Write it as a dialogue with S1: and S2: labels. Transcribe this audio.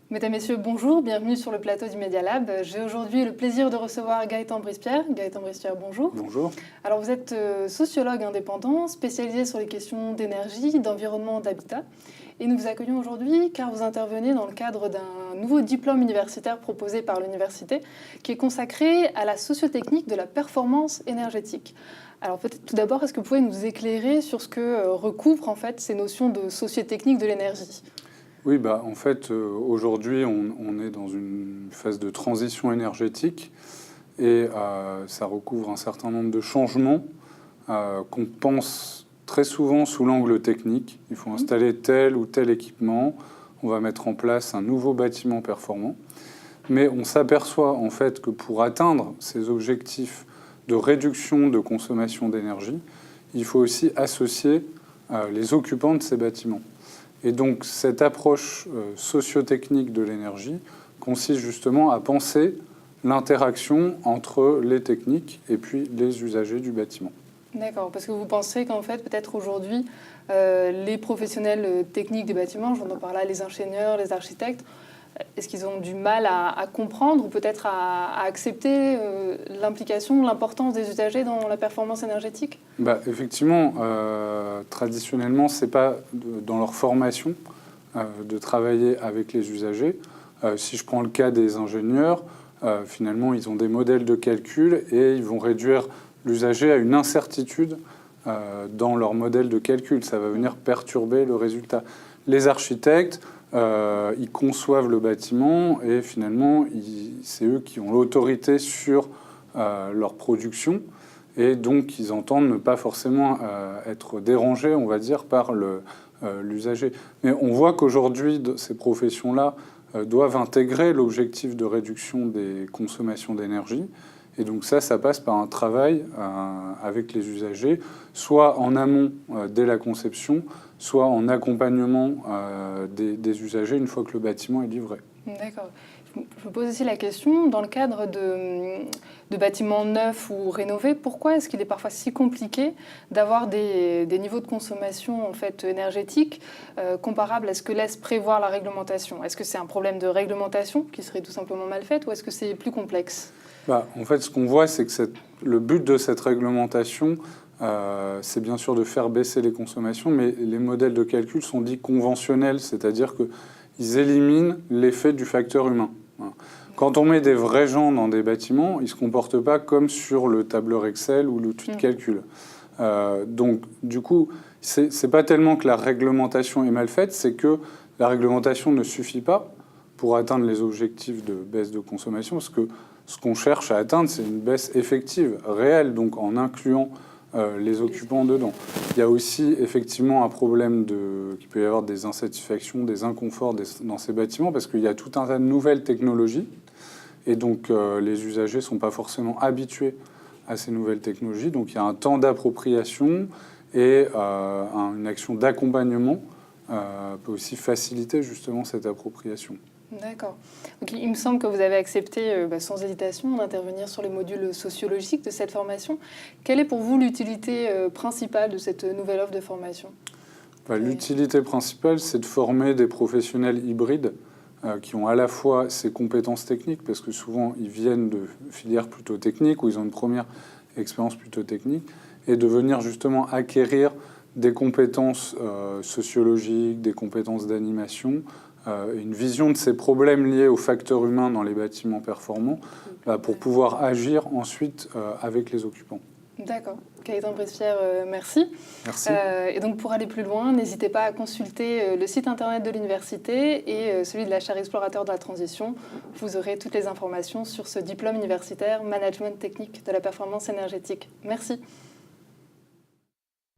S1: Mesdames, Messieurs, bonjour, bienvenue sur le plateau du Media Lab. J'ai aujourd'hui le plaisir de recevoir Gaëtan Brispierre. Gaëtan Brispierre, bonjour.
S2: Bonjour.
S1: Alors vous êtes sociologue indépendant, spécialisé sur les questions d'énergie, d'environnement, d'habitat. Et nous vous accueillons aujourd'hui car vous intervenez dans le cadre d'un nouveau diplôme universitaire proposé par l'université qui est consacré à la sociotechnique de la performance énergétique. Alors peut-être tout d'abord, est-ce que vous pouvez nous éclairer sur ce que recouvrent en fait ces notions de sociotechnique de l'énergie ?
S2: Oui, en fait, aujourd'hui, on est dans une phase de transition énergétique et ça recouvre un certain nombre de changements qu'on pense très souvent sous l'angle technique. Il faut installer tel ou tel équipement, on va mettre en place un nouveau bâtiment performant. Mais on s'aperçoit en fait que pour atteindre ces objectifs de réduction de consommation d'énergie, il faut aussi associer les occupants de ces bâtiments. Et donc cette approche sociotechnique de l'énergie consiste justement à penser l'interaction entre les techniques et puis les usagers du bâtiment.
S1: D'accord, parce que vous pensez qu'en fait, peut-être aujourd'hui, les professionnels techniques des bâtiments, j'entends par là les ingénieurs, les architectes, est-ce qu'ils ont du mal à comprendre ou peut-être à accepter l'implication, l'importance des usagers dans la performance énergétique ?
S2: Effectivement, traditionnellement, ce n'est pas dans leur formation de travailler avec les usagers. Si je prends le cas des ingénieurs, finalement, ils ont des modèles de calcul et ils vont réduire l'usager à une incertitude dans leur modèle de calcul. Ça va venir perturber le résultat. Les architectes, ils conçoivent le bâtiment et finalement, c'est eux qui ont l'autorité sur leur production. Et donc, ils entendent ne pas forcément être dérangés, on va dire, par l'usager. Mais on voit qu'aujourd'hui, ces professions-là doivent intégrer l'objectif de réduction des consommations d'énergie. Et donc ça passe par un travail avec les usagers, soit en amont dès la conception, soit en accompagnement des usagers une fois que le bâtiment est livré.
S1: D'accord. Je vous pose aussi la question, dans le cadre de bâtiments neufs ou rénovés, pourquoi est-ce qu'il est parfois si compliqué d'avoir des niveaux de consommation en fait, énergétique comparables à ce que laisse prévoir la réglementation ? Est-ce que c'est un problème de réglementation qui serait tout simplement mal faite ou est-ce que c'est plus complexe ?
S2: En fait, ce qu'on voit, c'est que le but de cette réglementation, c'est bien sûr de faire baisser les consommations, mais les modèles de calcul sont dits conventionnels, c'est-à-dire qu'ils éliminent l'effet du facteur humain. Quand on met des vrais gens dans des bâtiments, ils ne se comportent pas comme sur le tableur Excel ou l'outil de calcul. Donc, du coup, c'est pas tellement que la réglementation est mal faite, c'est que la réglementation ne suffit pas pour atteindre les objectifs de baisse de consommation, parce que ce qu'on cherche à atteindre, c'est une baisse effective, réelle, donc en incluant les occupants dedans. Il y a aussi effectivement un problème qu'il peut y avoir des insatisfactions, des inconforts dans ces bâtiments, parce qu'il y a tout un tas de nouvelles technologies, et donc les usagers ne sont pas forcément habitués à ces nouvelles technologies. Donc il y a un temps d'appropriation et une action d'accompagnement peut aussi faciliter justement cette appropriation.
S1: D'accord. Donc, il me semble que vous avez accepté sans hésitation d'intervenir sur les modules sociologiques de cette formation. Quelle est pour vous l'utilité principale de cette nouvelle offre de formation ?
S2: L'utilité principale, c'est de former des professionnels hybrides qui ont à la fois ces compétences techniques, parce que souvent ils viennent de filières plutôt techniques ou ils ont une première expérience plutôt technique, et de venir justement acquérir des compétences sociologiques, des compétences d'animation, une vision de ces problèmes liés aux facteurs humains dans les bâtiments performants pour pouvoir agir ensuite avec les occupants.
S1: D'accord. Gaëtan Brispierre, merci.
S2: Merci.
S1: Et donc pour aller plus loin, n'hésitez pas à consulter le site internet de l'université et celui de la chaire explorateur de la transition. Vous aurez toutes les informations sur ce diplôme universitaire Management technique de la performance énergétique. Merci.